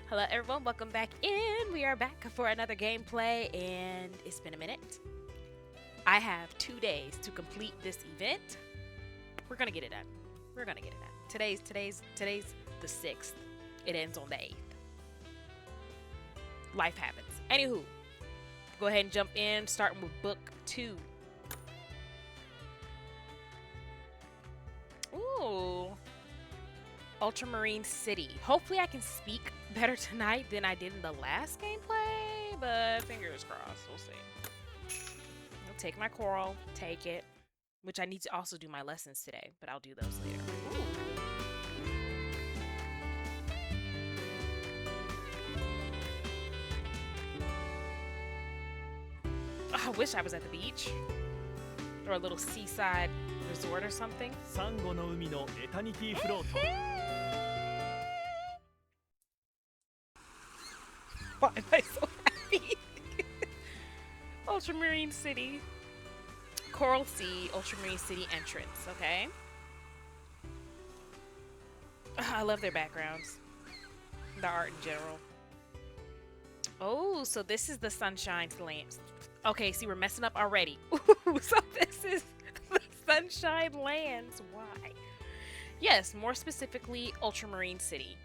Hello everyone, welcome back in. We are back for another gameplay and it's been a minute. I have 2 days to complete this event. We're gonna get it done. We're gonna get it done. Today's the 6th. It ends on the 8th. Life happens. Anywho, go ahead and jump in, starting with book 2. Ooh. Ultramarine City. Hopefully I can speak better tonight than I did in the last gameplay, but fingers crossed. We'll see. I'll take my coral, take it, which I need to also do my lessons today, but I'll do those later. Ooh. Oh, I wish I was at the beach or a little seaside resort or something. Why am I so happy? Ultramarine City. Coral Sea, Ultramarine City entrance, okay? I love their backgrounds. The art in general. Oh, so this is the Sunshine Lands. Okay, see, we're messing up already. Ooh, so this is the Sunshine Lands. Why? Yes, more specifically, Ultramarine City.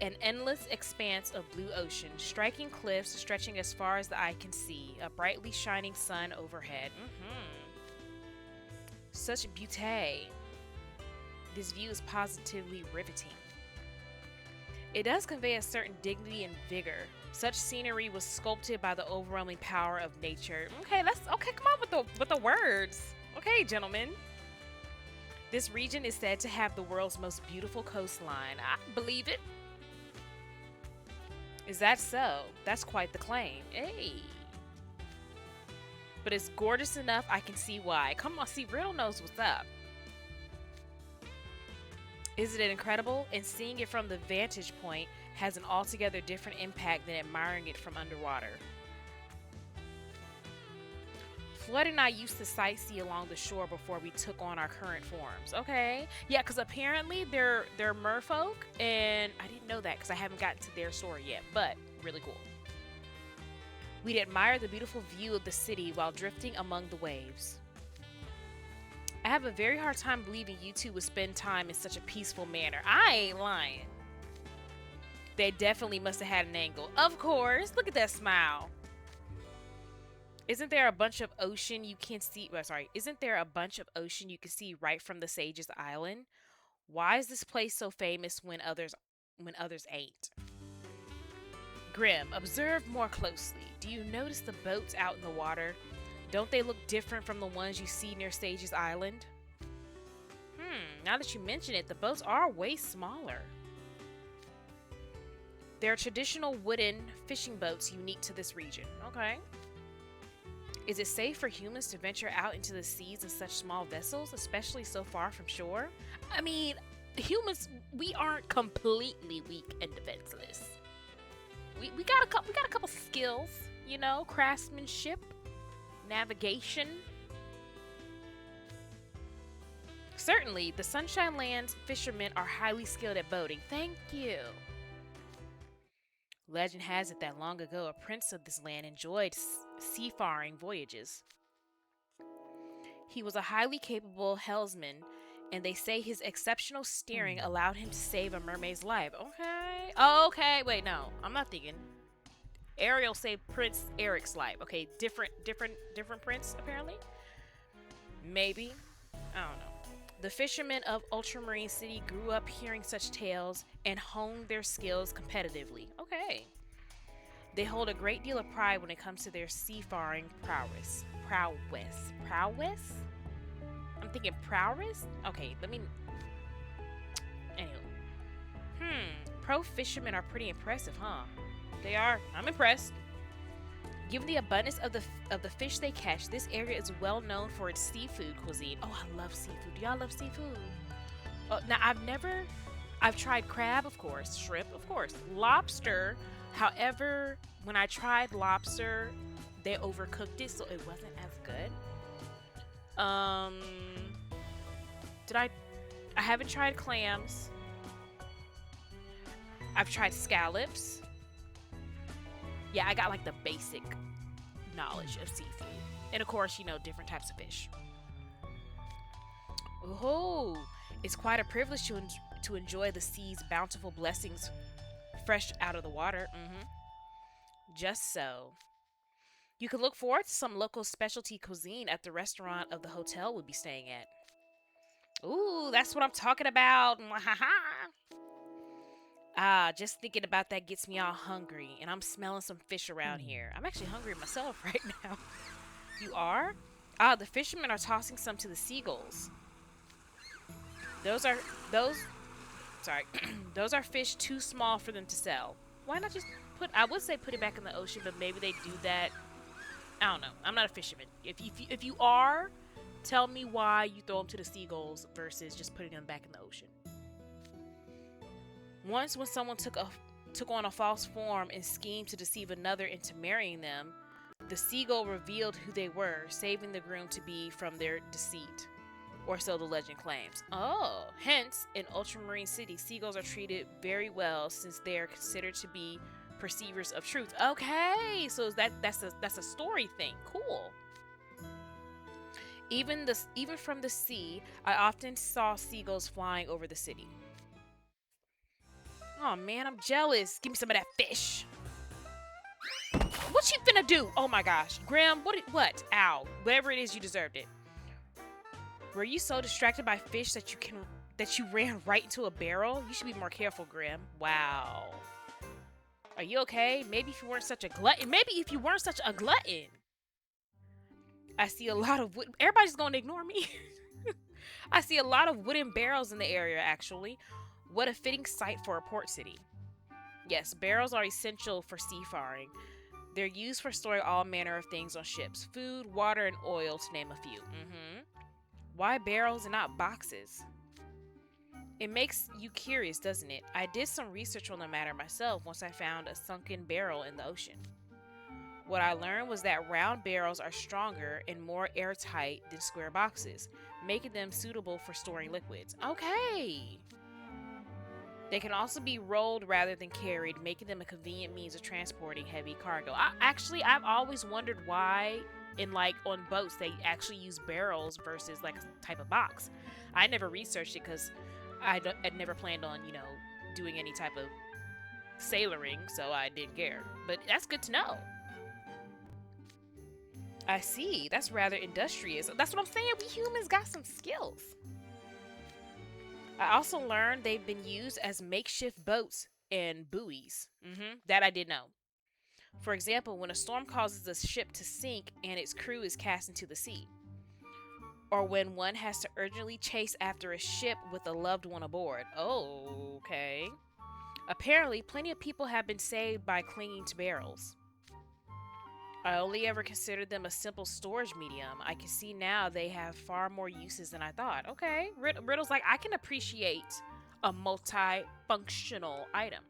An endless expanse of blue ocean, striking cliffs stretching as far as the eye can see, a brightly shining sun overhead. Such beauty. This view is positively riveting. It does convey a certain dignity and vigor. Such scenery was sculpted by the overwhelming power of nature. Okay, come on with the words. Okay, gentlemen. This region is said to have the world's most beautiful coastline. I believe it. Is that so? That's quite the claim. Hey. But it's gorgeous enough I can see why. Come on, see, Riddle knows what's up. Isn't it incredible? And seeing it from the vantage point has an altogether different impact than admiring it from underwater. Flood and I used to sightsee along the shore before we took on our current forms. Okay. Yeah, because apparently they're merfolk, and I didn't know that because I haven't gotten to their story yet, but really cool. We'd admire the beautiful view of the city while drifting among the waves. I have a very hard time believing you two would spend time in such a peaceful manner. I ain't lying. They definitely must have had an angle. Of course. Look at that smile. Isn't there a bunch of ocean you can see? Well, sorry. Isn't there a bunch of ocean you can see right from the Sage's Island? Why is this place so famous when others ain't? Grim, observe more closely. Do you notice the boats out in the water? Don't they look different from the ones you see near Sage's Island? Now that you mention it, the boats are way smaller. They're traditional wooden fishing boats unique to this region. Okay. Is it safe for humans to venture out into the seas in such small vessels, especially so far from shore? I mean, humans, we aren't completely weak and defenseless. We got a couple skills, you know, craftsmanship, navigation. Certainly, the Sunshine Land's fishermen are highly skilled at boating. Thank you. Legend has it that long ago, a prince of this land enjoyed seafaring voyages. He was a highly capable helmsman, and they say his exceptional steering allowed him to save a mermaid's life. Okay. Oh, okay. Wait, no. I'm not thinking. Ariel saved Prince Eric's life. Okay, different prince, apparently? Maybe. I don't know. The fishermen of Ultramarine City grew up hearing such tales and honed their skills competitively. Okay. They hold a great deal of pride when it comes to their seafaring prowess. Prowess? I'm thinking prowess? Okay, let me... Anyway. Pro fishermen are pretty impressive, huh? They are. I'm impressed. Given the abundance of the fish they catch, this area is well known for its seafood cuisine. Oh, I love seafood. Do y'all love seafood? Now, I've tried crab, of course. Shrimp, of course. Lobster. However, when I tried lobster, they overcooked it, so it wasn't as good. I haven't tried clams. I've tried scallops. Yeah, I got like the basic knowledge of seafood. And of course, you know, different types of fish. Oh, it's quite a privilege to enjoy the sea's bountiful blessings fresh out of the water. Just so. You can look forward to some local specialty cuisine at the restaurant of the hotel we'll be staying at. Ooh, that's what I'm talking about. Ah, just thinking about that gets me all hungry, and I'm smelling some fish around here. I'm actually hungry myself right now. You are? Ah, the fishermen are tossing some to the seagulls. Those are those sorry. Those are fish too small for them to sell. Why not just I would say put it back in the ocean, but maybe they do that. I don't know. I'm not a fisherman. If you are, tell me why you throw them to the seagulls versus just putting them back in the ocean. Once, when someone took on a false form and schemed to deceive another into marrying them, the seagull revealed who they were, saving the groom to be from their deceit. Or so the legend claims. Oh, hence, in Ultramarine City, seagulls are treated very well since they are considered to be perceivers of truth. Okay, so that's a story thing. Cool. Even from the sea, I often saw seagulls flying over the city. Oh man, I'm jealous. Give me some of that fish. What you finna do? Oh my gosh, Graham. What? Ow! Whatever it is, you deserved it. Were you so distracted by fish that you ran right into a barrel? You should be more careful, Graham. Wow. Are you okay? Maybe if you weren't such a glutton. I see a lot of wood. Everybody's gonna ignore me. I see a lot of wooden barrels in the area, actually. What a fitting site for a port city. Yes, barrels are essential for seafaring. They're used for storing all manner of things on ships. Food, water, and oil, to name a few. Why barrels and not boxes? It makes you curious, doesn't it? I did some research on the matter myself once I found a sunken barrel in the ocean. What I learned was that round barrels are stronger and more airtight than square boxes, making them suitable for storing liquids. Okay! They can also be rolled rather than carried, making them a convenient means of transporting heavy cargo. I've always wondered why on boats they actually use barrels versus like a type of box. I never researched it because I'd never planned on, doing any type of sailoring, so I didn't care. But that's good to know. I see. That's rather industrious. That's what I'm saying. We humans got some skills. I also learned they've been used as makeshift boats and buoys. That I did know. For example, when a storm causes a ship to sink and its crew is cast into the sea. Or when one has to urgently chase after a ship with a loved one aboard. Oh, okay. Apparently, plenty of people have been saved by clinging to barrels. I only ever considered them a simple storage medium. I can see now they have far more uses than I thought. Okay, Riddle's like, I can appreciate a multi-functional item.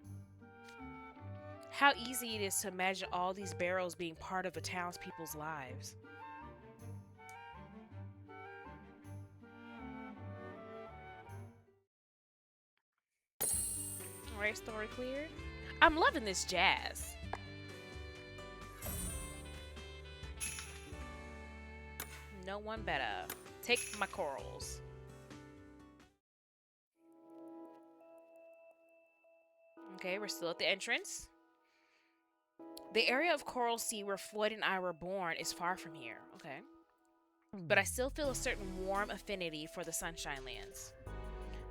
How easy it is to imagine all these barrels being part of a townspeople's lives. Alright, story cleared. I'm loving this jazz. No one better. Take my corals. Okay, we're still at the entrance. The area of Coral Sea where Floyd and I were born is far from here. Okay. But I still feel a certain warm affinity for the Sunshine Lands.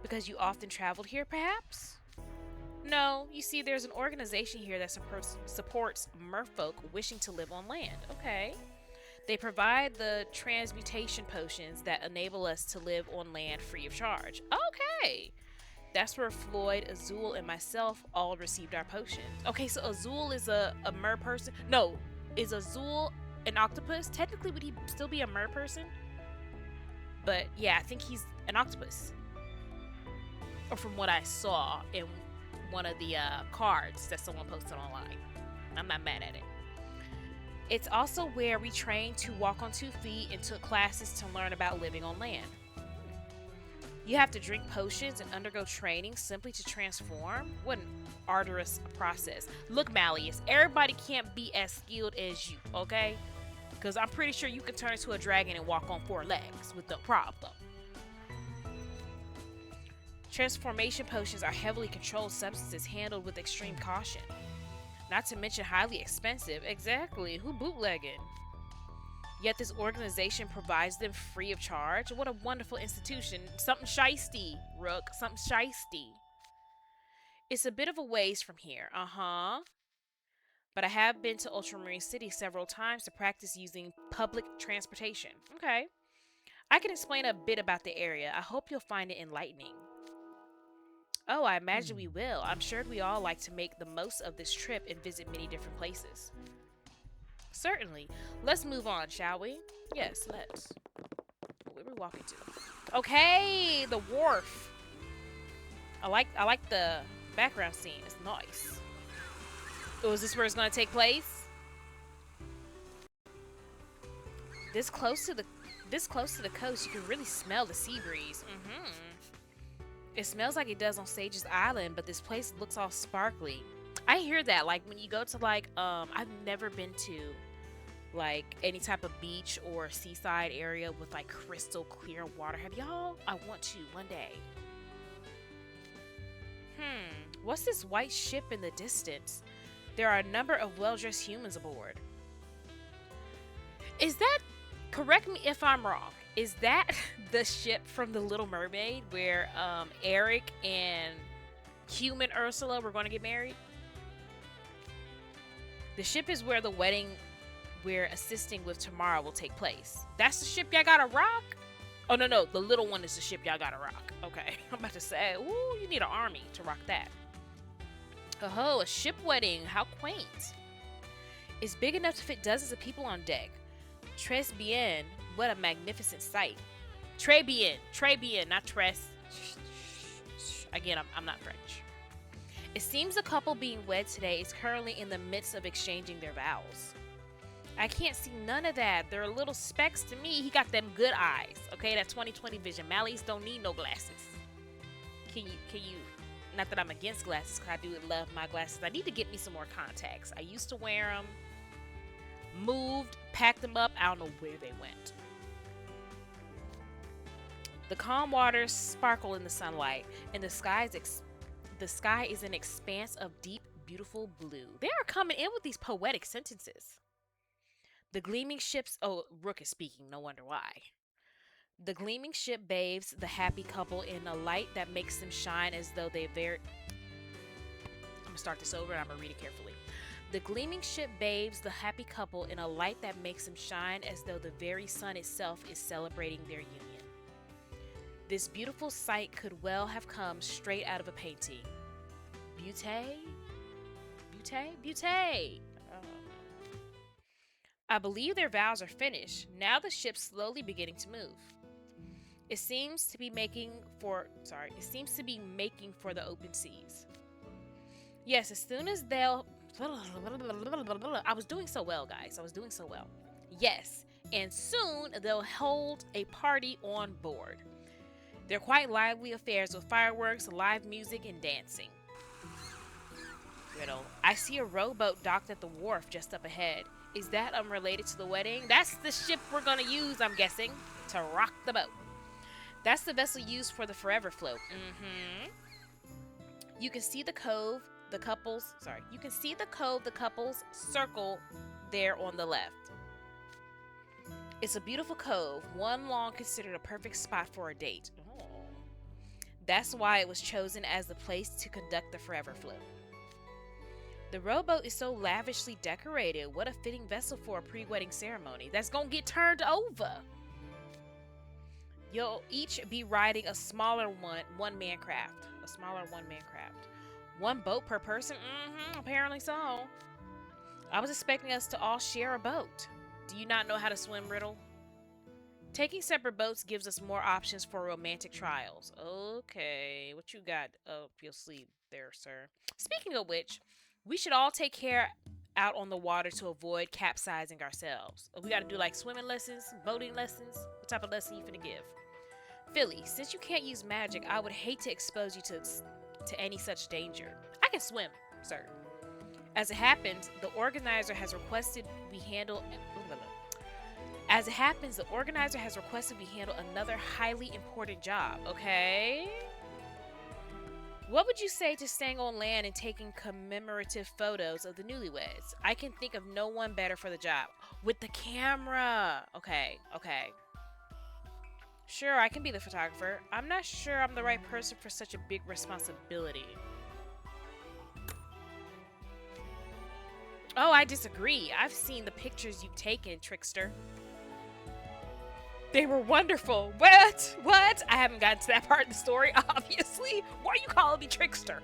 Because you often traveled here, perhaps? No, you see, there's an organization here that supports merfolk wishing to live on land. Okay. They provide the transmutation potions that enable us to live on land free of charge. Okay. That's where Floyd, Azul, and myself all received our potions. Okay, so Azul is a mer person? No, is Azul an octopus? Technically, would he still be a mer person? But yeah, I think he's an octopus. Or from what I saw in one of the cards that someone posted online. I'm not mad at it. It's also where we trained to walk on 2 feet and took classes to learn about living on land. You have to drink potions and undergo training simply to transform? What an arduous process. Look, Malleus, everybody can't be as skilled as you, okay? Because I'm pretty sure you can turn into a dragon and walk on 4 legs with no problem. Transformation potions are heavily controlled substances handled with extreme caution. Not to mention highly expensive. Exactly. Who bootlegging? Yet this organization provides them free of charge. What a wonderful institution. Something shisty, Rook. Something shisty. It's a bit of a ways from here. Uh-huh. But I have been to Ultramarine City several times to practice using public transportation. Okay. I can explain a bit about the area. I hope you'll find it enlightening. Oh, I imagine we will. I'm sure we all like to make the most of this trip and visit many different places. Certainly. Let's move on, shall we? Yes, let's. Where are we walking to? Okay, the wharf. I like the background scene. It's nice. Oh, is this where it's gonna take place? This close to the coast, you can really smell the sea breeze. It smells like it does on Sage's Island, but this place looks all sparkly. I hear that. Like when you go to I've never been to like any type of beach or seaside area with like crystal clear water. Have y'all? I want to one day. What's this white ship in the distance? There are a number of well-dressed humans aboard. Is that, correct me if I'm wrong, is that the ship from The Little Mermaid where Eric and human Ursula were going to get married? The ship is where the wedding we're assisting with tomorrow will take place. That's the ship y'all gotta rock? Oh, no, the little one is the ship y'all gotta rock. Okay, I'm about to say, ooh, you need an army to rock that. Oh, a ship wedding. How quaint. It's big enough to fit dozens of people on deck. Très bien. What a magnificent sight. Très bien, not tres. Again, I'm not French. It seems the couple being wed today is currently in the midst of exchanging their vows. I can't see none of that. They're little specks to me. He got them good eyes. Okay, that 20/20 vision. Malleus don't need no glasses. Can you? Not that I'm against glasses, because I do love my glasses. I need to get me some more contacts. I used to wear them. Moved, packed them up. I don't know where they went. The calm waters sparkle in the sunlight, and the sky is an expanse of deep, beautiful blue. They are coming in with these poetic sentences. The gleaming ships... Oh, Rook is speaking. No wonder why. The gleaming ship bathes the happy couple in a light that makes them shine as though they very... I'm going to start this over and I'm going to read it carefully. The gleaming ship bathes the happy couple in a light that makes them shine as though the very sun itself is celebrating their union. This beautiful sight could well have come straight out of a painting. Beauté? I believe their vows are finished. Now the ship's slowly beginning to move. It seems to be making for the open seas. Yes, as soon as they'll... I was doing so well, guys. Yes, and soon they'll hold a party on board. They're quite lively affairs with fireworks, live music, and dancing. Riddle. I see a rowboat docked at the wharf just up ahead. Is that unrelated to the wedding? That's the ship we're gonna use, I'm guessing, to rock the boat. That's the vessel used for the forever float. You can see the cove the couples circle there on the left. It's a beautiful cove, one long considered a perfect spot for a date. Oh. That's why it was chosen as the place to conduct the forever float. The rowboat is so lavishly decorated. What a fitting vessel for a pre-wedding ceremony that's gonna get turned over. You'll each be riding a smaller one-man craft. One boat per person? Apparently so. I was expecting us to all share a boat. Do you not know how to swim, Riddle? Taking separate boats gives us more options for romantic trials. Okay, what you got up your sleeve there, sir? Speaking of which, we should all take care out on the water to avoid capsizing ourselves. We got to do like swimming lessons, boating lessons. What type of lesson you finna give? Philly, since you can't use magic, I would hate to expose you to any such danger. I can swim, sir. As it happens, the organizer has requested we handle. As it happens, the organizer has requested we handle another highly important job. Okay. What would you say to staying on land and taking commemorative photos of the newlyweds? I can think of no one better for the job. With the camera. Okay, okay. Sure, I can be the photographer. I'm not sure I'm the right person for such a big responsibility. Oh, I disagree. I've seen the pictures you've taken, trickster. They were wonderful. What? What? I haven't gotten to that part of the story, obviously. Why are you calling me trickster?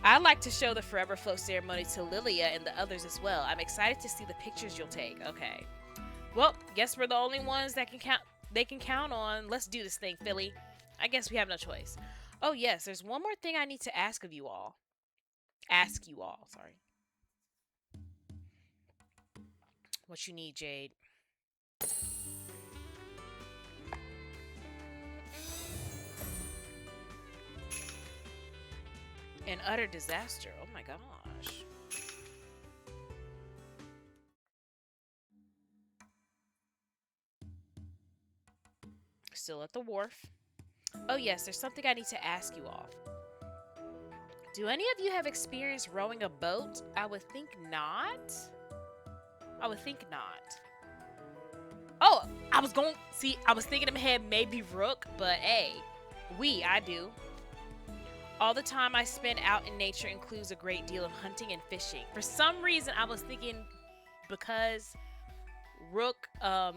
I'd like to show the Forever Flow ceremony to Lilia and the others as well. I'm excited to see the pictures you'll take. Okay. Well, guess we're the only ones that can count. They can count on. Let's do this thing, Philly. I guess we have no choice. Oh yes, there's one more thing I need to ask of you all. Ask you all. Sorry. What you need, Jade? An utter disaster. Oh my gosh. Still at the wharf. Oh yes, there's something I need to ask you all. Do any of you have experience rowing a boat? I would think not. I would think not. Oh, I was thinking in my head maybe Rook, but hey, I do. All the time I spend out in nature includes a great deal of hunting and fishing. For some reason, I was thinking because Rook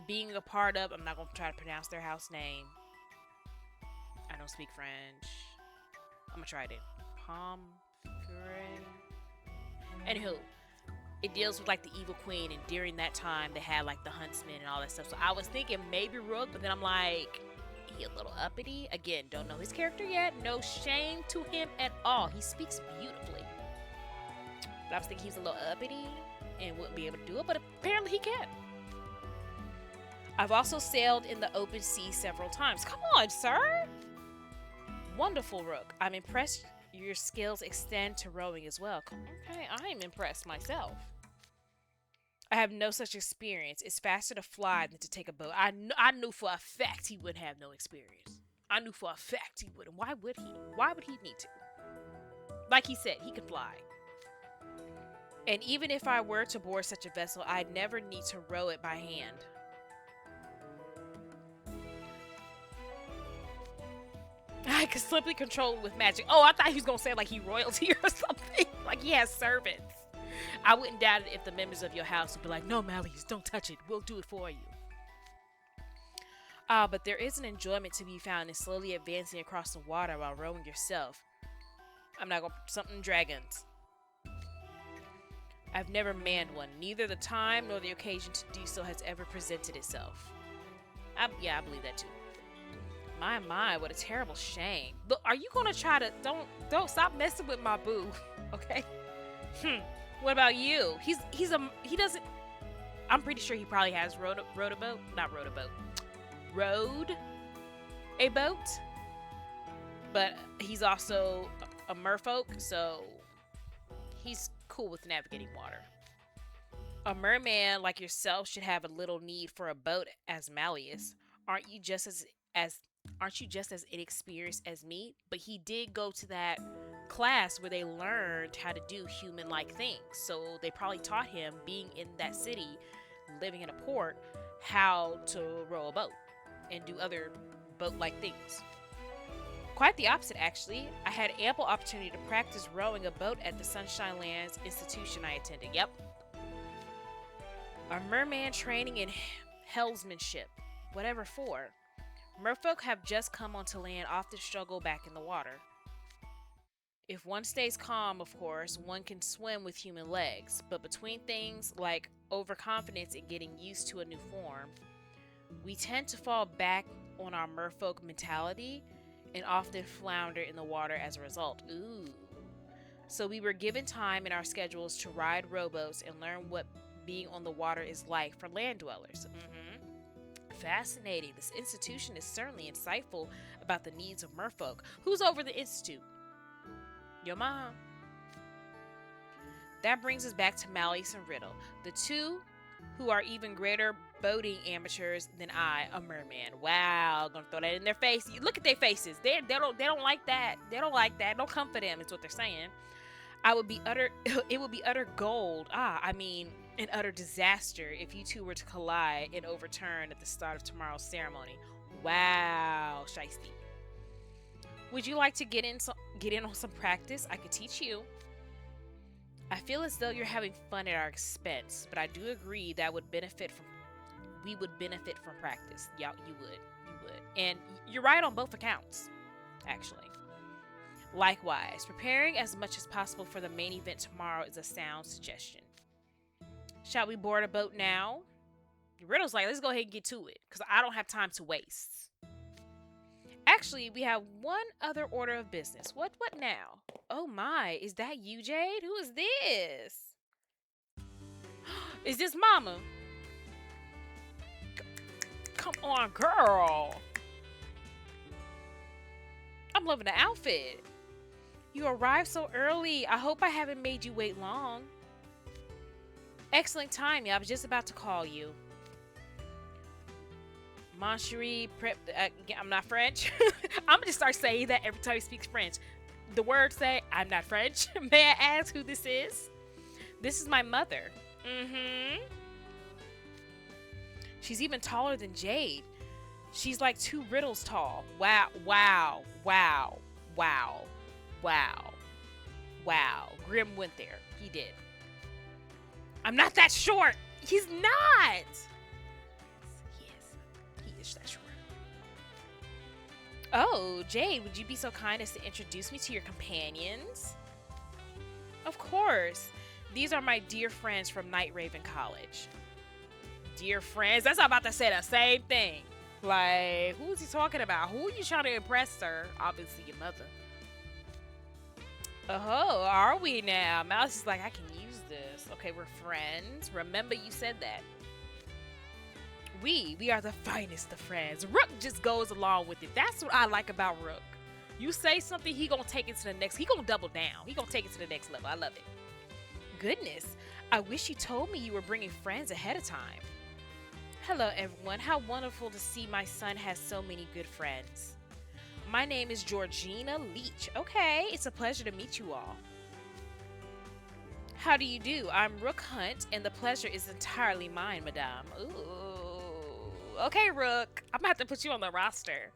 being a part of, I'm not going to try to pronounce their house name. I don't speak French. I'm going to try it. Anywho, it deals with like the evil queen, and during that time they had like the huntsmen and all that stuff. So I was thinking maybe Rook, but then I'm like, he a little uppity. Again, don't know his character yet. No shame to him at all. He speaks beautifully. But I was thinking he's a little uppity and wouldn't be able to do it, but apparently he can. I've also sailed in the open sea several times. Come on, sir. Wonderful, Rook. I'm impressed your skills extend to rowing as well. Okay, I'm impressed myself. I have no such experience. It's faster to fly than to take a boat. I knew for a fact he would have no experience. I knew for a fact he wouldn't. Why would he? Why would he need to? Like he said, he could fly. And even if I were to board such a vessel, I'd never need to row it by hand. I could simply control it with magic. Oh, I thought he was going to say like he royalty or something. Like he has servants. I wouldn't doubt it if the members of your house would be like, no, Malleus, don't touch it. We'll do it for you. But there is an enjoyment to be found in slowly advancing across the water while rowing yourself. I'm not going to... Something dragons. I've never manned one. Neither the time nor the occasion to do so has ever presented itself. Yeah, I believe that too. My, what a terrible shame. Look, are you going to try to... Don't stop messing with my boo. Okay? What about you? He doesn't... I'm pretty sure he probably has rowed a boat. Not rowed a boat. Rowed a boat. But he's also a merfolk, so he's cool with navigating water. A merman like yourself should have a little need for a boat as Malleus. Aren't you just as inexperienced as me? But he did go to that class where they learned how to do human-like things. So they probably taught him, being in that city, living in a port, how to row a boat and do other boat-like things. Quite the opposite, actually. I had ample opportunity to practice rowing a boat at the Sunshine Lands institution I attended. Yep. A merman training in helmsmanship. Whatever for. Merfolk have just come onto land, often struggle back in the water. If one stays calm, of course, one can swim with human legs, but between things like overconfidence and getting used to a new form, we tend to fall back on our merfolk mentality and often flounder in the water as a result. Ooh. So we were given time in our schedules to ride rowboats and learn what being on the water is like for land dwellers. fascinating. This institution is certainly insightful about the needs of merfolk. Who's over the institute? Your mom. That brings us back to Malleus and Riddle, the two who are even greater boating amateurs than I, a merman. Wow, gonna throw that in their face. Look at their faces. They don't like that. They don't like that. Don't come for them. Is what they're saying. I would be utter. It would be utter gold. An utter disaster if you two were to collide and overturn at the start of tomorrow's ceremony. Wow, Shiesty. Would you like to get in on some practice? I could teach you. I feel as though you're having fun at our expense, but I do agree that we would benefit from practice. Yeah, you would. And you're right on both accounts, actually. Likewise, preparing as much as possible for the main event tomorrow is a sound suggestion. Shall we board a boat now? Riddle's like, let's go ahead and get to it, because I don't have time to waste. Actually, we have one other order of business. What now? Oh my, is that you, Jade? Who is this? Is this Mama? Come on, girl. I'm loving the outfit. You arrived so early. I hope I haven't made you wait long. Excellent timing. I was just about to call you. Mon chéri, I'm not French. I'm going to start saying that every time he speaks French. The words say, I'm not French. May I ask who this is? This is my mother. Mm-hmm. She's even taller than Jade. She's like 2 riddles tall. Wow, wow, wow, wow, wow, wow. Grim went there. He did. I'm not that short. He's not. He is that short. Oh, Jade, would you be so kind as to introduce me to your companions? Of course. These are my dear friends from Night Raven College. Dear friends? That's not about to say the same thing. Like, who's he talking about? Who are you trying to impress, sir? Obviously, your mother. Oh, are we now? Mouse is like, I can use this. Okay, we're friends. Remember you said that. We are the finest of friends. Rook just goes along with it. That's what I like about Rook. You say something, he gonna take it to the next. He gonna double down. He gonna take it to the next level. I love it. Goodness, I wish you told me you were bringing friends ahead of time. Hello, everyone. How wonderful to see my son has so many good friends. My name is Georgina Leach. Okay, it's a pleasure to meet you all. How do you do? I'm Rook Hunt, and the pleasure is entirely mine, madame. Ooh. Okay, Rook. I'm gonna have to put you on the roster.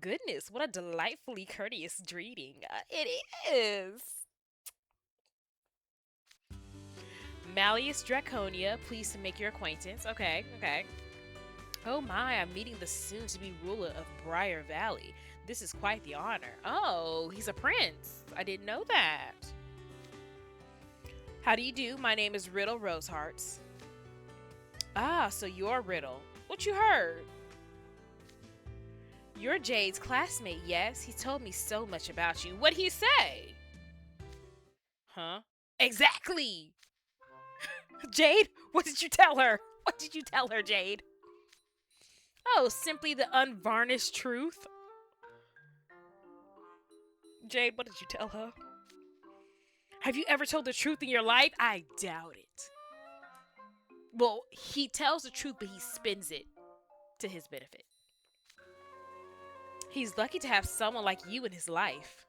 Goodness, what a delightfully courteous greeting. It is. Malleus Draconia, pleased to make your acquaintance. Okay. Oh my, I'm meeting the soon-to-be ruler of Briar Valley. This is quite the honor. Oh, he's a prince. I didn't know that. How do you do? My name is Riddle Rosehearts. Ah, so you're Riddle. What you heard? You're Jade's classmate, yes? He told me so much about you. What'd he say? Huh? Exactly! Jade, what did you tell her? What did you tell her, Jade? Oh, simply the unvarnished truth. Jade, what did you tell her? Have you ever told the truth in your life? I doubt it. Well, he tells the truth, but he spins it to his benefit. He's lucky to have someone like you in his life.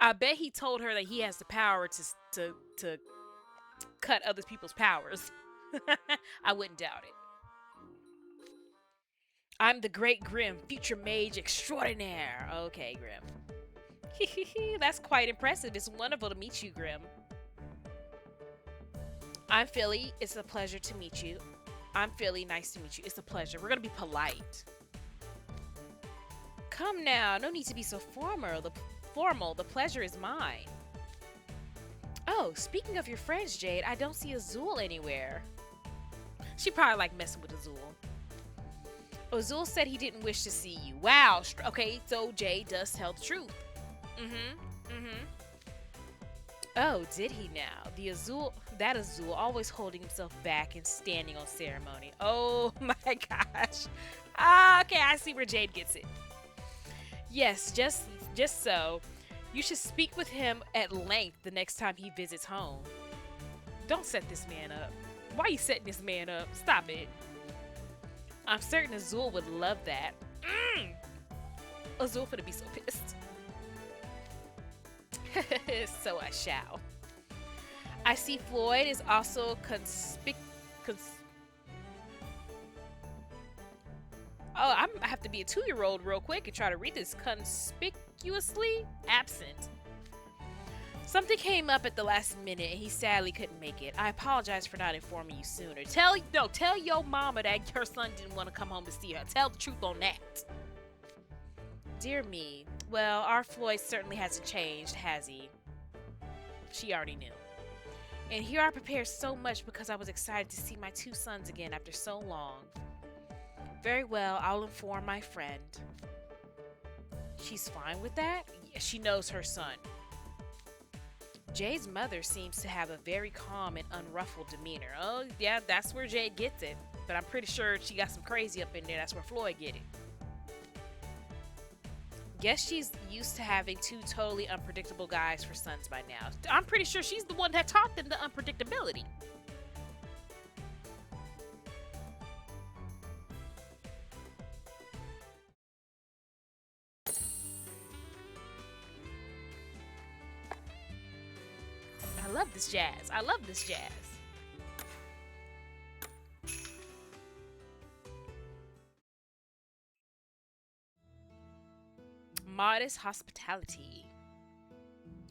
I bet he told her that he has the power to cut other people's powers. I wouldn't doubt it. I'm the great Grim, future mage extraordinaire. Okay, Grim. That's quite impressive. It's wonderful to meet you, Grim. I'm Philly. It's a pleasure to meet you. I'm Philly. Nice to meet you. It's a pleasure. We're going to be polite. Come now. No need to be so formal. The pleasure is mine. Oh, speaking of your friends, Jade, I don't see Azul anywhere. She probably like messing with Azul. Azul said he didn't wish to see you. Wow. Okay, so Jade does tell the truth. Oh, did he now? That Azul, always holding himself back and standing on ceremony. Oh my gosh. Ah, okay, I see where Jade gets it. Yes, just so. You should speak with him at length the next time he visits home. Don't set this man up. Why are you setting this man up? Stop it. I'm certain Azul would love that. Azul finna be so pissed. So I shall. I see Floyd is also I have to be a 2-year-old real quick and try to read this. Conspicuously absent. Something came up at the last minute and he sadly couldn't make it. I apologize for not informing you sooner. Tell your mama that your son didn't want to come home to see her. Tell the truth on that. Dear me. Well, our Floyd certainly hasn't changed, has he? She already knew. And here I prepared so much because I was excited to see my 2 sons again after so long. Very well, I'll inform my friend. She's fine with that? Yeah, she knows her son. Jade's mother seems to have a very calm and unruffled demeanor. Oh, yeah, that's where Jade gets it. But I'm pretty sure she got some crazy up in there. That's where Floyd get it. Guess she's used to having 2 totally unpredictable guys for sons by now. I'm pretty sure she's the one that taught them the unpredictability. I love this jazz. I love this jazz. Modest hospitality.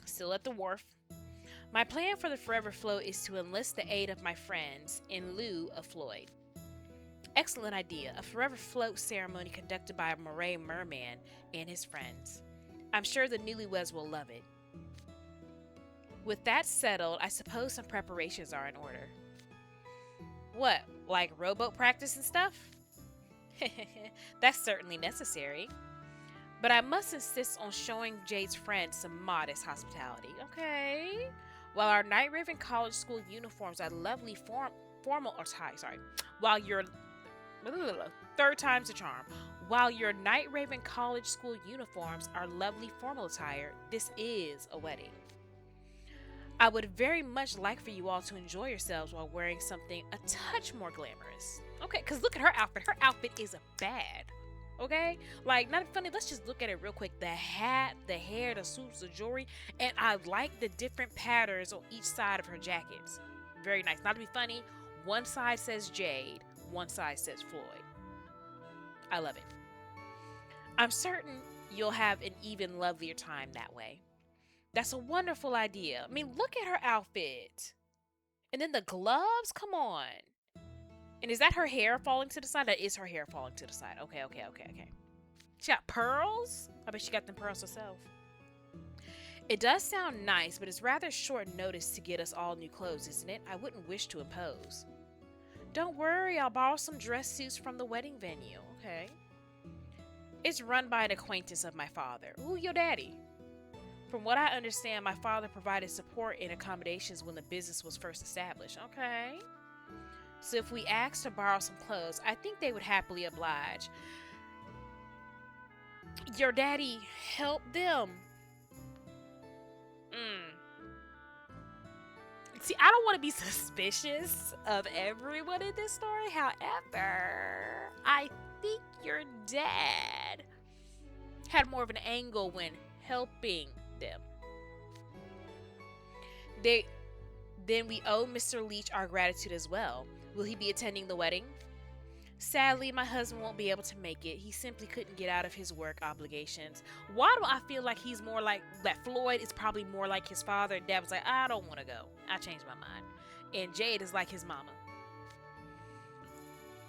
Still at the wharf. My plan for the Forever Float is to enlist the aid of my friends in lieu of Floyd. Excellent idea. A Forever Float ceremony conducted by a moray merman and his friends. I'm sure the newlyweds will love it. With that settled, I suppose some preparations are in order. What, like rowboat practice and stuff? That's certainly necessary. But I must insist on showing Jade's friends some modest hospitality. Okay. While our Night Raven College School uniforms are lovely formal attire, while your third time's a charm. While your Night Raven College School uniforms are lovely formal attire, this is a wedding. I would very much like for you all to enjoy yourselves while wearing something a touch more glamorous. Okay, because look at her outfit. Her outfit is bad. Okay? Like, not funny, let's just look at it real quick. The hat, the hair, the suits, the jewelry, and I like the different patterns on each side of her jackets. Very nice. Not to be funny, one side says Jade, one side says Floyd. I love it. I'm certain you'll have an even lovelier time that way. That's a wonderful idea. I mean, look at her outfit. And then the gloves, come on. And is that her hair falling to the side? That is her hair falling to the side. Okay. She got pearls? I bet she got them pearls herself. It does sound nice, but it's rather short notice to get us all new clothes, isn't it? I wouldn't wish to impose. Don't worry, I'll borrow some dress suits from the wedding venue. Okay. It's run by an acquaintance of my father. Ooh, your daddy. From what I understand, my father provided support and accommodations when the business was first established. Okay. So if we asked to borrow some clothes, I think they would happily oblige. Your daddy helped them. See, I don't want to be suspicious of everyone in this story. However, I think your dad had more of an angle when helping them. Then we owe Mr. Leach our gratitude as well. Will he be attending the wedding? Sadly, my husband won't be able to make it. He simply couldn't get out of his work obligations. Why do I feel like he's more like that? Floyd is probably more like his father. Dad was like, I don't want to go. I changed my mind. And Jade is like his mama.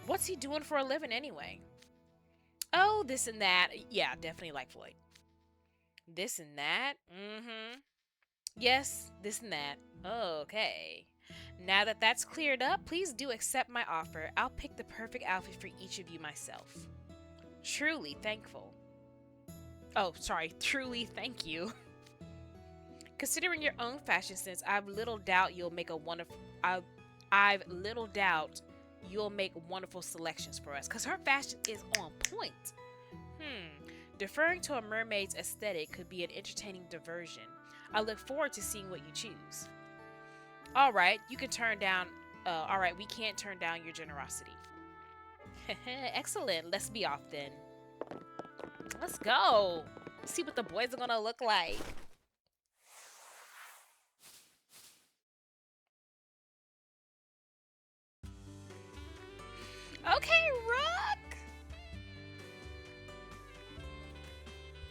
What's he doing for a living anyway? Oh, this and that. Yeah, definitely like Floyd. This and that. Yes, this and that. Okay. Now that that's cleared up, please do accept my offer. I'll pick the perfect outfit for each of you myself. Truly thankful. Oh, sorry. Truly thank you. Considering your own fashion sense, I've little doubt you'll make a wonderful. I've little doubt you'll make wonderful selections for us, cause her fashion is on point. Deferring to a mermaid's aesthetic could be an entertaining diversion. I look forward to seeing what you choose. All right, you can turn down. All right, we can't turn down your generosity. Excellent. Let's be off then. Let's go. See what the boys are gonna look like. Okay, Rook.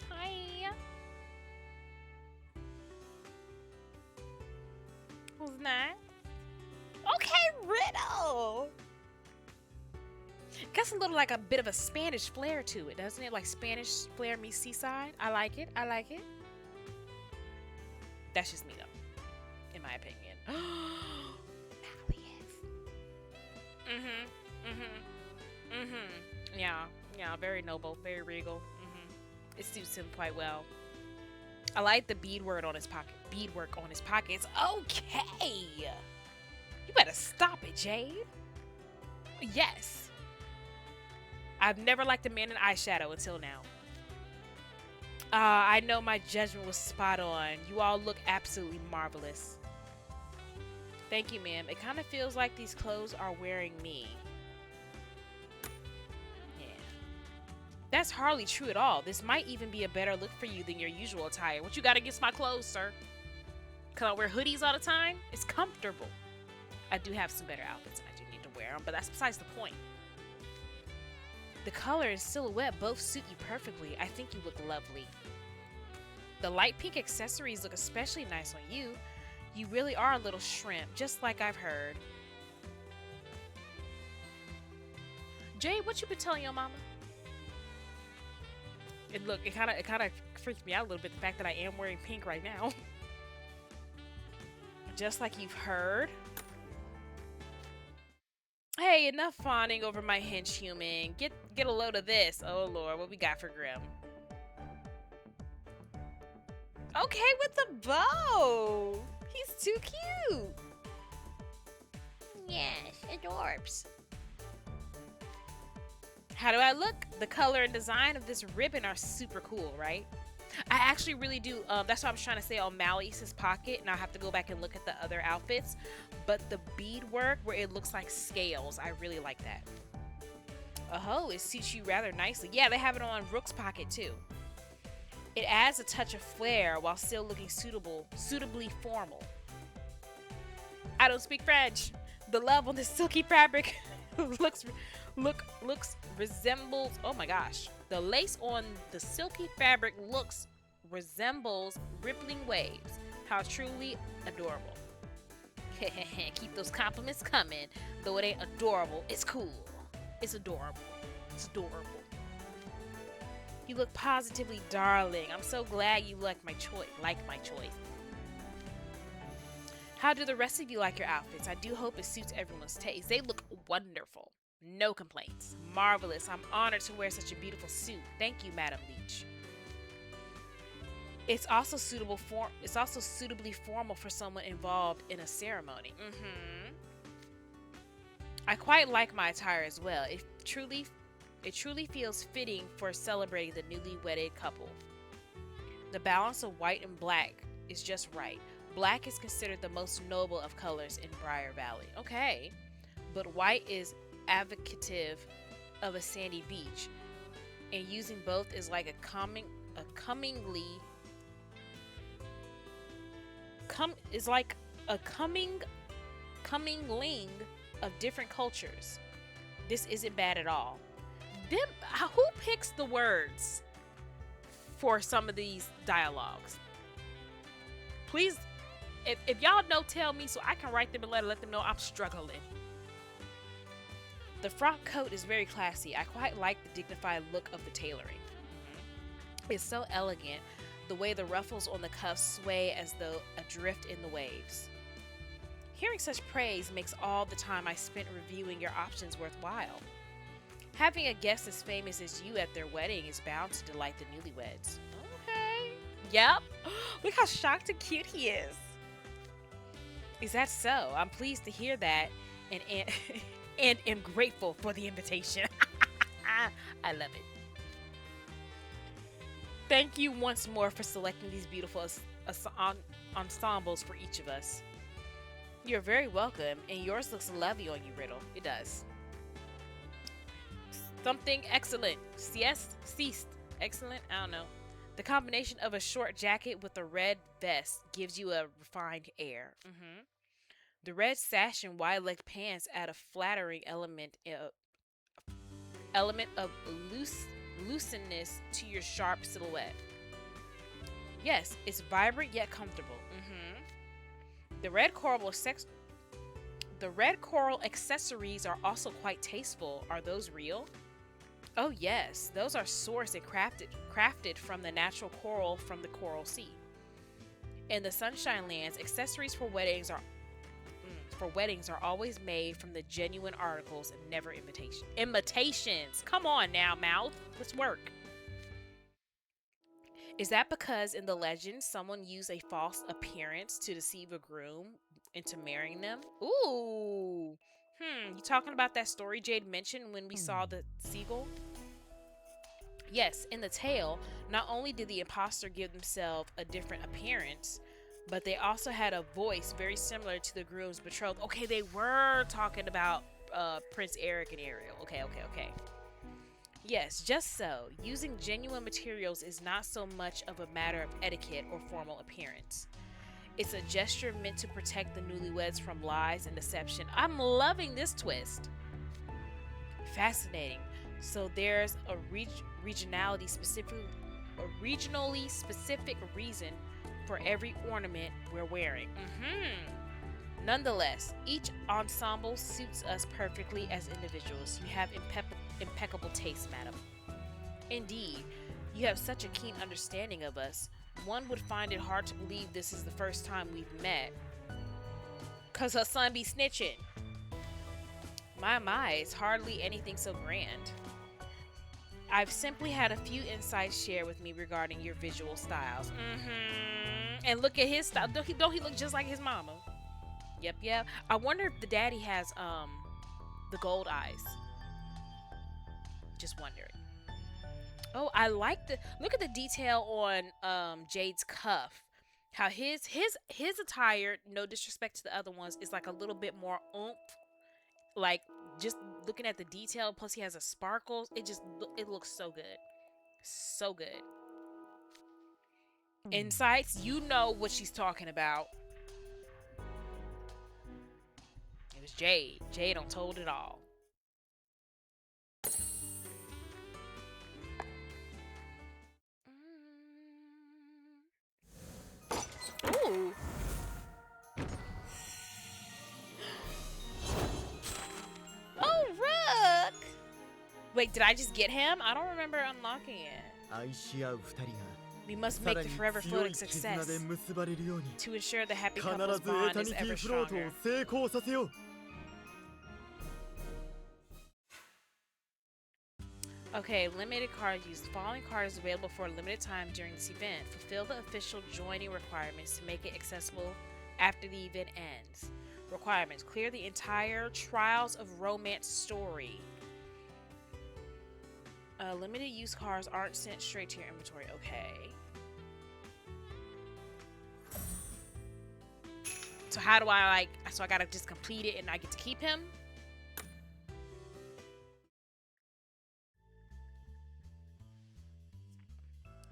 Hi. Who's that? Okay, Riddle. Got a little like a bit of a Spanish flair to it, doesn't it? Like Spanish flair meets seaside. I like it. I like it. That's just me though, in my opinion. Malleus. Yeah. Yeah. Very noble. Very regal. It suits him quite well. I like the beadwork on his pocket. Beadwork on his pockets. Okay. You better stop it, Jade. Yes. I've never liked a man in eyeshadow until now. I know my judgment was spot on. You all look absolutely marvelous. Thank you, ma'am. It kind of feels like these clothes are wearing me. Yeah. That's hardly true at all. This might even be a better look for you than your usual attire. What you got against my clothes, sir? Cause I wear hoodies all the time? It's comfortable. I do have some better outfits and I do need to wear them, but that's besides the point. The color and silhouette both suit you perfectly. I think you look lovely. The light pink accessories look especially nice on you. You really are a little shrimp, just like I've heard. Jade, what you been telling your mama? And look, it kind of freaks me out a little bit, the fact that I am wearing pink right now. Just like you've heard. Hey, enough fawning over my hench human. Get a load of this. Oh lord, what we got for Grim? Okay, with the bow. He's too cute. Yes, adorbs. How do I look? The color and design of this ribbon are super cool, right? I actually really do. That's what I was trying to say on Malleus's pocket, and I'll have to go back and look at the other outfits. But the beadwork where it looks like scales, I really like that. Oh, it suits you rather nicely. Yeah, they have it on Rook's pocket too. It adds a touch of flair while still looking suitably formal. I don't speak French. The love on the silky fabric resembles. Oh my gosh, the lace on the silky fabric resembles rippling waves. How truly adorable. Keep those compliments coming. Though it ain't adorable, it's cool. It's adorable. It's adorable. You look positively darling. I'm so glad you like my choice. How do the rest of you like your outfits? I do hope it suits everyone's taste. They look wonderful. No complaints. Marvelous. I'm honored to wear such a beautiful suit. Thank you, Madam Leech. It's also suitably formal for someone involved in a ceremony. I quite like my attire as well. It truly feels fitting for celebrating the newly wedded couple. The balance of white and black is just right. Black is considered the most noble of colors in Briar Valley. Okay, but white is evocative of a sandy beach, and using both is like a commingling of different cultures. This isn't bad at all. Who picks the words for some of these dialogues? Please, if y'all know, tell me so I can write them and let them know I'm struggling. The frock coat is very classy. I quite like the dignified look of the tailoring. It's so elegant, the way the ruffles on the cuffs sway as though adrift in the waves. Hearing such praise makes all the time I spent reviewing your options worthwhile. Having a guest as famous as you at their wedding is bound to delight the newlyweds. Okay. Yep. Look how shocked and cute he is. Is that so? I'm pleased to hear that and and am grateful for the invitation. I love it. Thank you once more for selecting these beautiful ensembles for each of us. You're very welcome, and yours looks lovely on you, Riddle. It does. Something excellent. Siest? Ceased. Excellent? I don't know. The combination of a short jacket with a red vest gives you a refined air. The red sash and wide-leg pants add a flattering element of looseness to your sharp silhouette. Yes, it's vibrant yet comfortable. The red coral accessories are also quite tasteful. Are those real? Oh yes, those are sourced and crafted from the natural coral from the Coral Sea. In the Sunshine Lands, accessories for weddings are always made from the genuine articles and never imitations. Come on now, mouth. Let's work. Is that because in the legend someone used a false appearance to deceive a groom into marrying them? Ooh. You talking about that story Jade mentioned when we saw the seagull? Yes, in the tale, not only did the imposter give themselves a different appearance, but they also had a voice very similar to the groom's betrothed. Okay, they were talking about Prince Eric and Ariel. Okay. Yes, just so. Using genuine materials is not so much of a matter of etiquette or formal appearance. It's a gesture meant to protect the newlyweds from lies and deception. I'm loving this twist. Fascinating. So there's a regionally specific reason for every ornament we're wearing. Nonetheless, each ensemble suits us perfectly as individuals. You have impeccable taste, madam. Indeed, you have such a keen understanding of us. One would find it hard to believe this is the first time we've met. 'Cause her son be snitching. My, it's hardly anything so grand. I've simply had a few insights shared with me regarding your visual styles. And look at his style. Don't he look just like his mama? Yep. I wonder if the daddy has the gold eyes. Just wondering. Oh, I like look at the detail on Jade's cuff. How his attire, no disrespect to the other ones, is like a little bit more oomph. Like just looking at the detail, plus he has a sparkles. It looks so good. So good. Insights, you know what she's talking about. It was Jade. Jade on told it all. Ooh. Oh, Rook! Wait, did I just get him? I don't remember unlocking it. We must make the forever floating success to ensure the happy couple's bond is ever stronger. Okay, limited cards used. The following card is available for a limited time during this event. Fulfill the official joining requirements to make it accessible after the event ends. Requirements: clear the entire Trials of Rowmance story. Limited use cards aren't sent straight to your inventory. Okay. So how do I so I gotta just complete it and I get to keep him?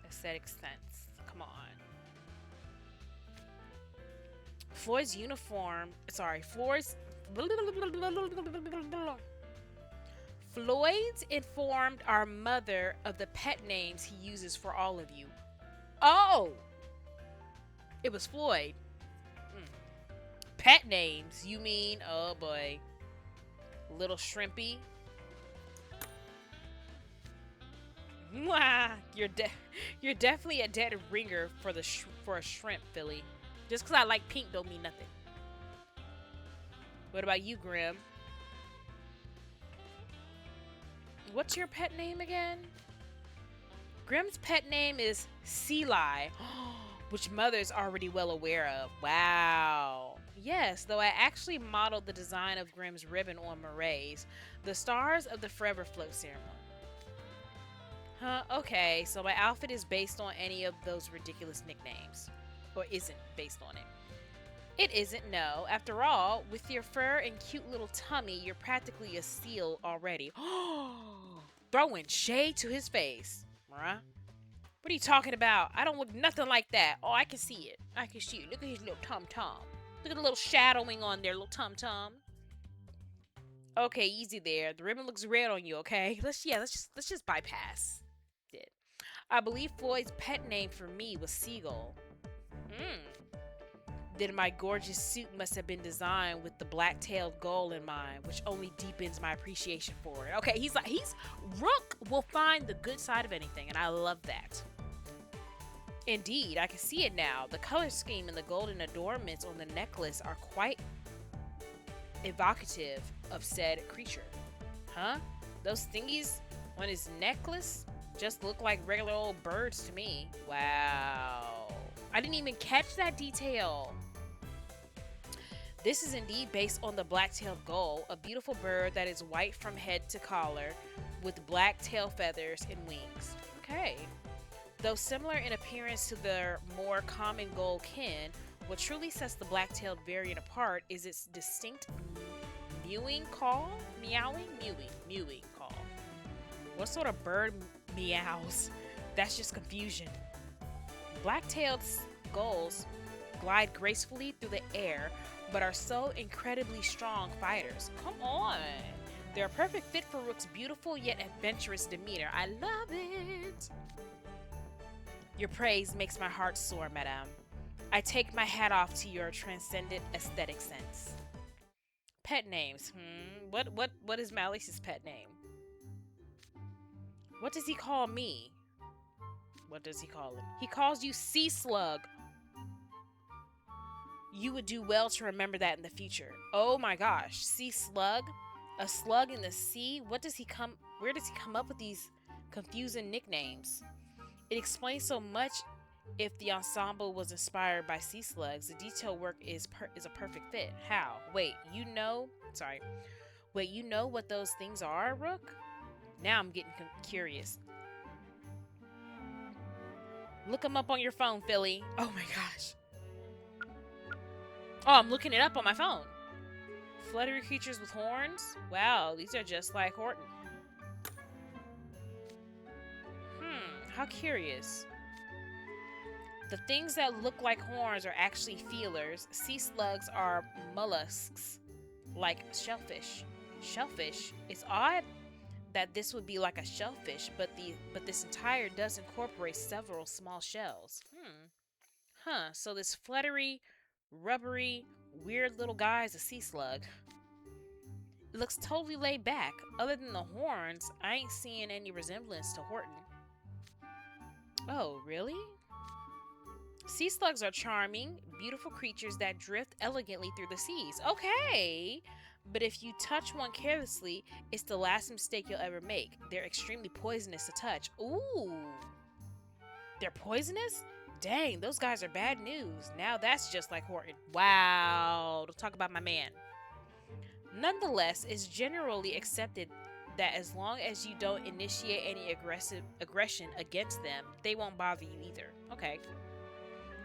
Aesthetic sense. Come on. Floyd's informed our mother of the pet names he uses for all of you. Oh! It was Floyd. Pet names, you mean? Oh boy. Little Shrimpy. Mwah! You're definitely a dead ringer for a shrimp, Philly. Just because I like pink don't mean nothing. What about you, Grim? What's your pet name again? Grimm's pet name is Seali, which Mother's already well aware of. Wow. Yes, though I actually modeled the design of Grimm's ribbon on Moray's, the stars of the Forever Float ceremony. Huh, okay, so my outfit is based on any of those ridiculous nicknames. Or isn't based on it. It isn't, no. After all, with your fur and cute little tummy, you're practically a seal already. Throwing shade to his face. Huh? What are you talking about? I don't look nothing like that. Oh, I can see it. I can see it. Look at his little tum-tum. Look at the little shadowing on there, little tum-tum. Okay, easy there. The ribbon looks red on you, okay? Let's just bypass it. I believe Floyd's pet name for me was Seagull. Then my gorgeous suit must have been designed with the black-tailed gull in mind, which only deepens my appreciation for it. Okay, Rook will find the good side of anything, and I love that. Indeed, I can see it now. The color scheme and the golden adornments on the necklace are quite evocative of said creature. Huh? Those thingies on his necklace just look like regular old birds to me. Wow. I didn't even catch that detail. This is indeed based on the black-tailed gull, a beautiful bird that is white from head to collar with black tail feathers and wings. Okay. Though similar in appearance to their more common gull kin, what truly sets the black-tailed variant apart is its distinct mewing call? Mewing call. What sort of bird meows? That's just confusion. Black-tailed gulls glide gracefully through the air, but are so incredibly strong fighters. Come on! They're a perfect fit for Rook's beautiful yet adventurous demeanor. I love it! Your praise makes my heart soar, madame. I take my hat off to your transcendent aesthetic sense. Pet names. What is Malice's pet name? What does he call me? What does he call him? He calls you Sea Slug. You would do well to remember that in the future. Oh my gosh, Sea Slug? A slug in the sea? Where does he come up with these confusing nicknames? It explains so much if the ensemble was inspired by sea slugs. The detail work is a perfect fit. How? Wait, you know what those things are, Rook? Now I'm getting curious. Look them up on your phone, Philly. Oh my gosh. Oh, I'm looking it up on my phone. Fluttery creatures with horns? Wow, these are just like Horton. How curious. The things that look like horns are actually feelers. Sea slugs are mollusks, like shellfish. Shellfish? It's odd that this would be like a shellfish, but this attire does incorporate several small shells. So this fluttery, rubbery, weird little guy is a sea slug. It looks totally laid back. Other than the horns, I ain't seeing any resemblance to Horton. Oh, really? Sea slugs are charming, beautiful creatures that drift elegantly through the seas. Okay! But if you touch one carelessly, it's the last mistake you'll ever make. They're extremely poisonous to touch. Ooh! They're poisonous? Dang, those guys are bad news. Now that's just like Horton. Wow! Don't talk about my man. Nonetheless, it's generally accepted that as long as you don't initiate any aggression against them, they won't bother you either. Okay.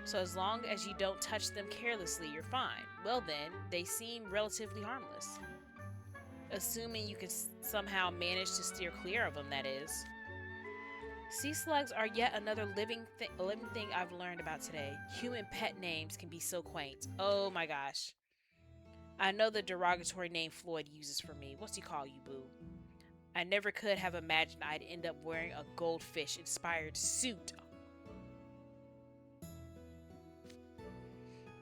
So as long as you don't touch them carelessly, you're fine. Well then, they seem relatively harmless. Assuming you can somehow manage to steer clear of them, that is. Sea slugs are yet another living thing I've learned about today. Human pet names can be so quaint. Oh my gosh. I know the derogatory name Floyd uses for me. What's he call you, boo? I never could have imagined I'd end up wearing a goldfish-inspired suit.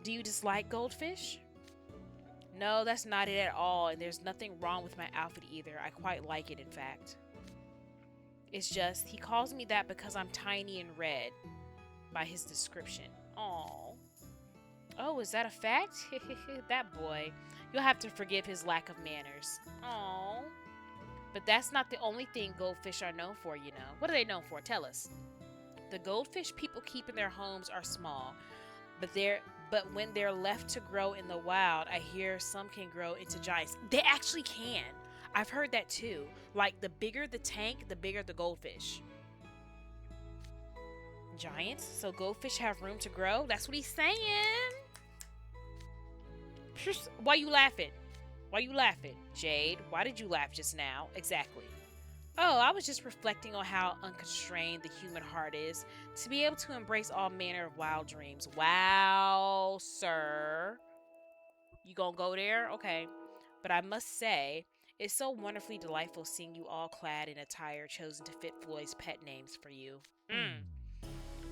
Do you dislike goldfish? No, that's not it at all, and there's nothing wrong with my outfit either. I quite like it, in fact. It's just, he calls me that because I'm tiny and red, by his description. Aww. Oh, is that a fact? That boy. You'll have to forgive his lack of manners. Aww. But that's not the only thing goldfish are known for, you know. What are they known for? Tell us. The goldfish people keep in their homes are small, but when they're left to grow in the wild, I hear some can grow into giants. They actually can. I've heard that too. Like the bigger the tank, the bigger the goldfish. Giants? So goldfish have room to grow? That's what he's saying. Why you laughing? Why you laughing? Jade, why did you laugh just now? Exactly. Oh, I was just reflecting on how unconstrained the human heart is to be able to embrace all manner of wild dreams. Wow, sir. You gonna go there? Okay. But I must say, it's so wonderfully delightful seeing you all clad in attire chosen to fit Floyd's pet names for you.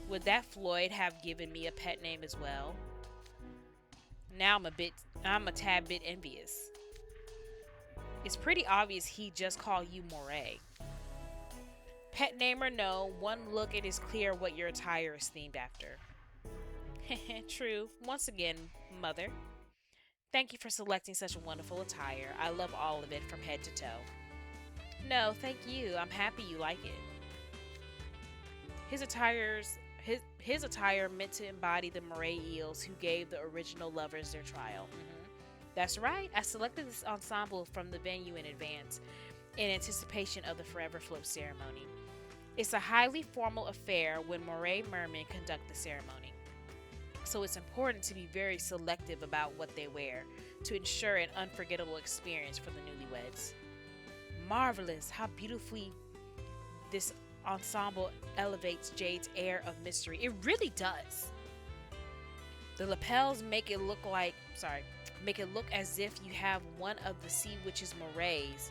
Would that Floyd have given me a pet name as well? Now I'm a tad bit envious. It's pretty obvious he just called you Moray. Pet name or no, one look it is clear what your attire is themed after. True. Once again, mother. Thank you for selecting such a wonderful attire. I love all of it from head to toe. No, thank you. I'm happy you like it. His attire meant to embody the moray eels who gave the original lovers their trial. That's right. I selected this ensemble from the venue in advance in anticipation of the Forever Float ceremony. It's a highly formal affair when moray mermen conduct the ceremony. So it's important to be very selective about what they wear to ensure an unforgettable experience for the newlyweds. Marvelous how beautifully this ensemble elevates Jade's air of mystery. It really does. The lapels make it look as if you have one of the sea witch's morays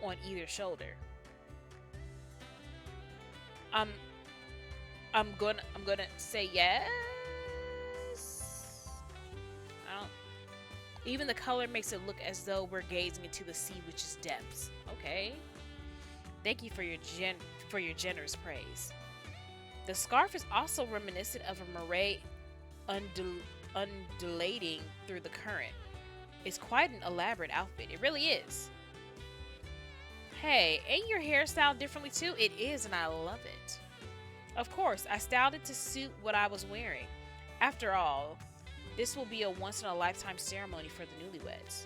on either shoulder. I'm gonna say yes. Even the color makes it look as though we're gazing into the sea witch's depths. Okay. Thank you for your generous praise. The scarf is also reminiscent of a moray undulating through the current. It's quite an elaborate outfit. It really is. Hey, ain't your hairstyle differently too? It is, and I love it. Of course, I styled it to suit what I was wearing. After all, this will be a once-in-a-lifetime ceremony for the newlyweds.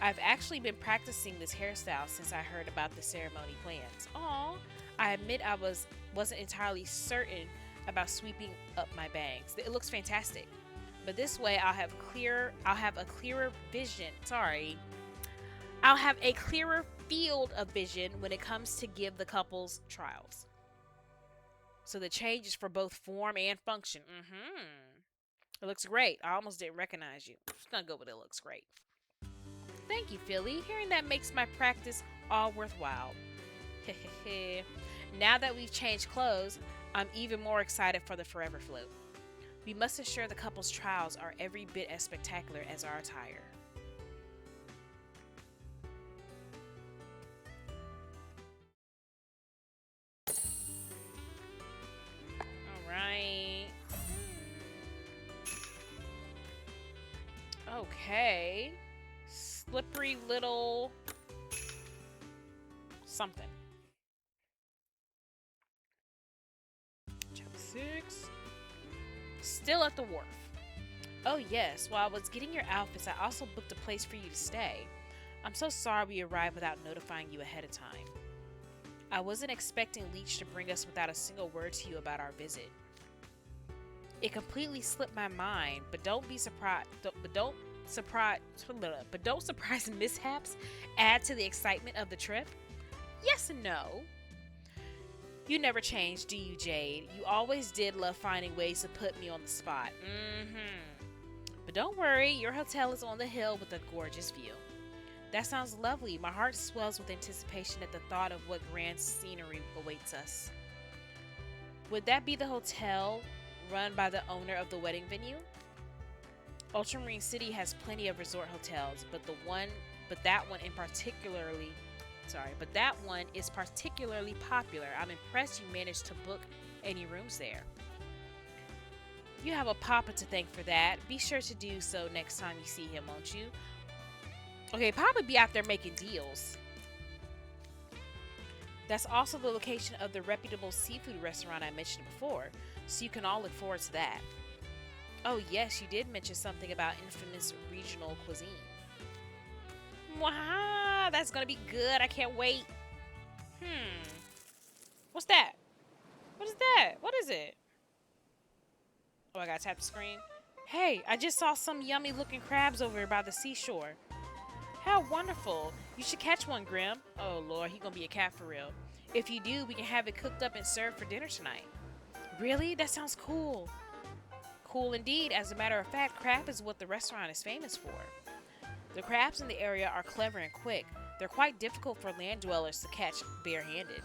I've actually been practicing this hairstyle since I heard about the ceremony plans. Aw, I admit I wasn't entirely certain about sweeping up my bangs. It looks fantastic. But this way I'll have a clearer field of vision when it comes to give the couples trials. So the change is for both form and function. It looks great. I almost didn't recognize you. I'm just gonna go with it looks great. Thank you, Philly. Hearing that makes my practice all worthwhile. Now that we've changed clothes, I'm even more excited for the Forever Float. We must ensure the couple's trials are every bit as spectacular as our attire. Alright. Okay. Slippery little something. Chapter 6. Still at the wharf. Oh yes, while I was getting your outfits, I also booked a place for you to stay. I'm so sorry we arrived without notifying you ahead of time. I wasn't expecting Leech to bring us without a single word to you about our visit. It completely slipped my mind, but don't surprise mishaps add to the excitement of the trip? Yes and no. You never change, do you, Jade? You always did love finding ways to put me on the spot. But don't worry, your hotel is on the hill with a gorgeous view. That sounds lovely. My heart swells with anticipation at the thought of what grand scenery awaits us. Would that be the hotel run by the owner of the wedding venue? Ultramarine City has plenty of resort hotels, but that one is particularly popular. I'm impressed you managed to book any rooms there. You have a papa to thank for that. Be sure to do so next time you see him, won't you? Okay, Papa be out there making deals. That's also the location of the reputable seafood restaurant I mentioned before, so you can all look forward to that. Oh, yes, you did mention something about infamous regional cuisine. Wow, that's gonna be good. I can't wait. Hmm. What's that? What is that? What is it? Oh, I gotta tap the screen. Hey, I just saw some yummy looking crabs over by the seashore. How wonderful. You should catch one, Grim. Oh, Lord, he gonna be a cat for real. If you do, we can have it cooked up and served for dinner tonight. Really? That sounds cool. Cool indeed. As a matter of fact, crab is what the restaurant is famous for. The crabs in the area are clever and quick. They're quite difficult for land dwellers to catch barehanded.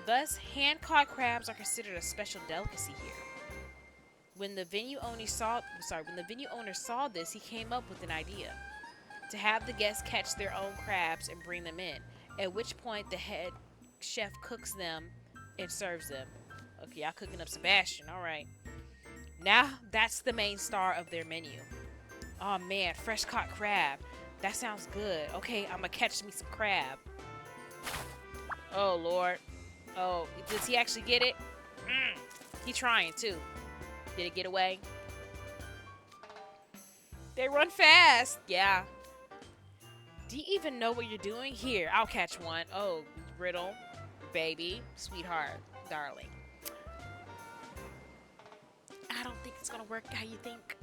Thus, hand-caught crabs are considered a special delicacy here. When the venue owner saw this, he came up with an idea to have the guests catch their own crabs and bring them in. At which point, the head chef cooks them and serves them. Okay, y'all cooking up Sebastian. All right. Now, that's the main star of their menu. Oh man, fresh caught crab. That sounds good. Okay, I'm gonna catch me some crab. Oh Lord. Oh, does he actually get it? He trying too. Did it get away? They run fast. Yeah. Do you even know what you're doing? Here, I'll catch one. Oh, Riddle, baby, sweetheart, darling. I don't think it's gonna work how you think.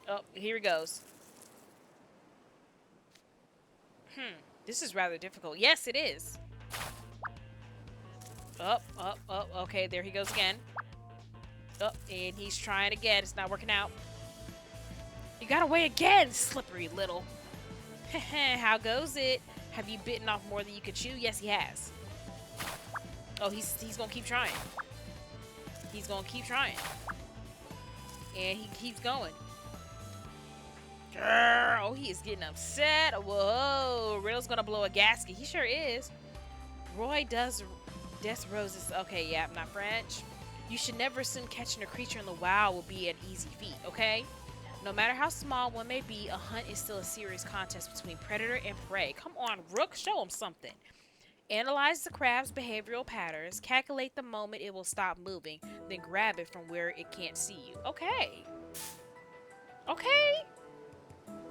Oh, here he goes. This is rather difficult. Yes, it is. Okay, there he goes again. And he's trying again. It's not working out. You got away again, slippery little. How goes it? Have you bitten off more than you could chew? Yes, he has. Oh, he's gonna keep trying. He's gonna keep trying. And he keeps going. Oh, he is getting upset. Whoa, Riddle's gonna blow a gasket. He sure is. Roy does Des Roses. Okay, yeah, I'm not French. You should never assume catching a creature in the wild will be an easy feat, okay? No matter how small one may be, a hunt is still a serious contest between predator and prey. Come on, Rook, show him something. Analyze the crab's behavioral patterns, calculate the moment it will stop moving, then grab it from where it can't see you. Okay. Okay.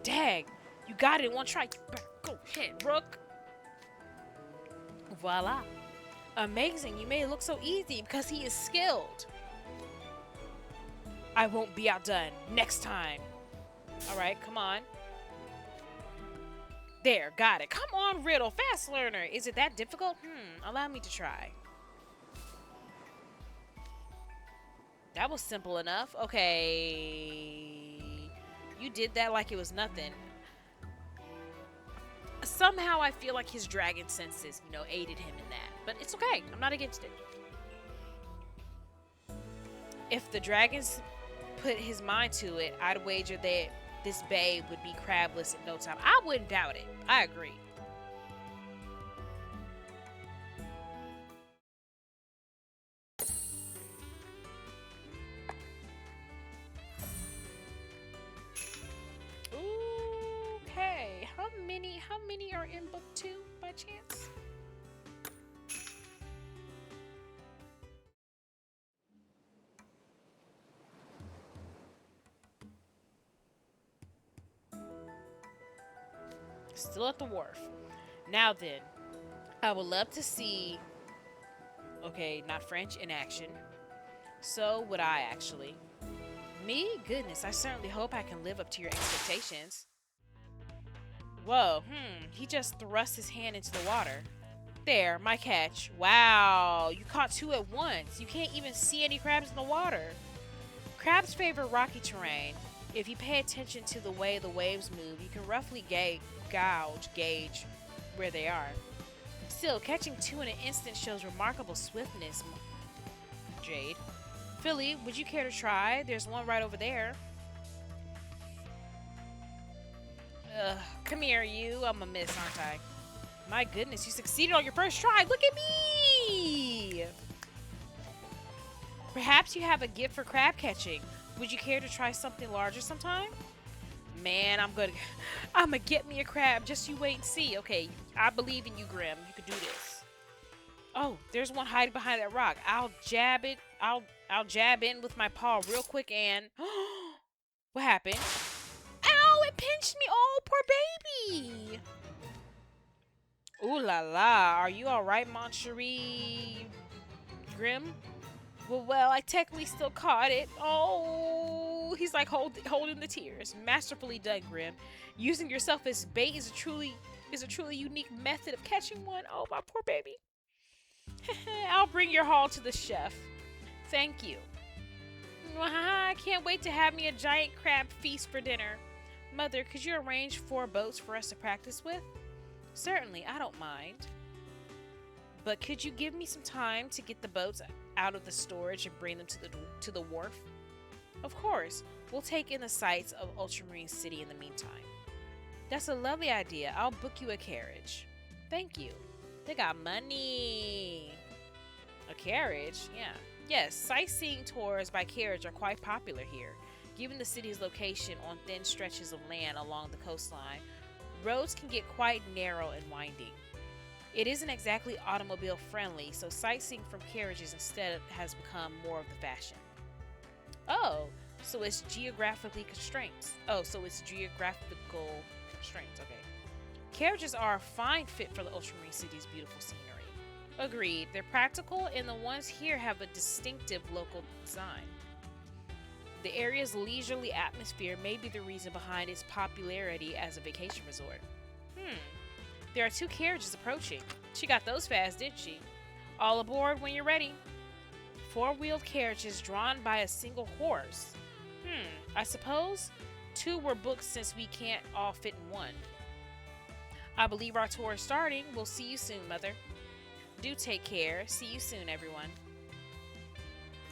Dang, you got it in one try. You better go ahead, Rook. Voila. Amazing, you made it look so easy because he is skilled. I won't be outdone. Next time. Alright, come on. There, got it. Come on, Riddle. Fast learner. Is it that difficult? Allow me to try. That was simple enough. Okay. You did that like it was nothing. Somehow I feel like his dragon senses, aided him in that. But it's okay. I'm not against it. If the dragons put his mind to it, I'd wager that this babe would be crabless in no time. I wouldn't doubt it. I agree. Okay. How many are in book 2 by chance? Still at the wharf. Now then, I would love to see, okay, not French, in action. So would I, actually. Me? Goodness, I certainly hope I can live up to your expectations. Whoa, he just thrust his hand into the water. There, my catch. Wow, you caught 2 at once. You can't even see any crabs in the water. Crabs favor rocky terrain. If you pay attention to the way the waves move, you can roughly gauge where they are. Still, catching 2 in an instant shows remarkable swiftness, Jade. Philly, would you care to try? There's one right over there. Come here, you. I'm a miss, aren't I? My goodness, you succeeded on your first try. Look at me! Perhaps you have a gift for crab catching. Would you care to try something larger sometime? man, I'm gonna get me a crab. Just you wait and see. Okay, I believe in you, Grim. You can do this. Oh, there's one hiding behind that rock. I'll jab it. I'll jab in with my paw real quick and what happened? Ow! It pinched me. Oh, poor baby. Ooh la la. Are you all right, Moncherie Grim? Well, I technically still caught it. Oh, he's like holding the tears. Masterfully done, Grim. Using yourself as bait is a truly unique method of catching one. Oh, my poor baby. I'll bring your haul to the chef. Thank you. I can't wait to have me a giant crab feast for dinner. Mother, could you arrange 4 boats for us to practice with? Certainly, I don't mind. But could you give me some time to get the boats out of the storage and bring them to the wharf? Of course. We'll take in the sights of Ultramarine City in the meantime. That's a lovely idea. I'll book you a carriage. Thank you. They got money. A carriage? Yeah. Yes, sightseeing tours by carriage are quite popular here. Given the city's location on thin stretches of land along the coastline, roads can get quite narrow and winding. It isn't exactly automobile friendly, so sightseeing from carriages instead has become more of the fashion. Oh, so it's geographical constraints. Okay. Carriages are a fine fit for the Ultramarine City's beautiful scenery. Agreed. They're practical, and the ones here have a distinctive local design. The area's leisurely atmosphere may be the reason behind its popularity as a vacation resort. There are 2 carriages approaching. She got those fast, didn't she? All aboard when you're ready. 4-wheeled carriages drawn by a single horse. I suppose 2 were booked since we can't all fit in one. I believe our tour is starting. We'll see you soon, Mother. Do take care. See you soon, everyone.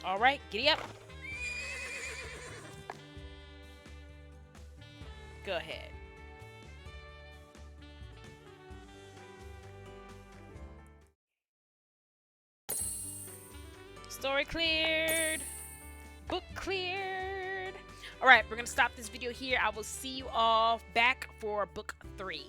All right, giddy up. Go ahead. Story cleared. Book cleared. All right, we're going to stop this video here. I will see you all back for book 3.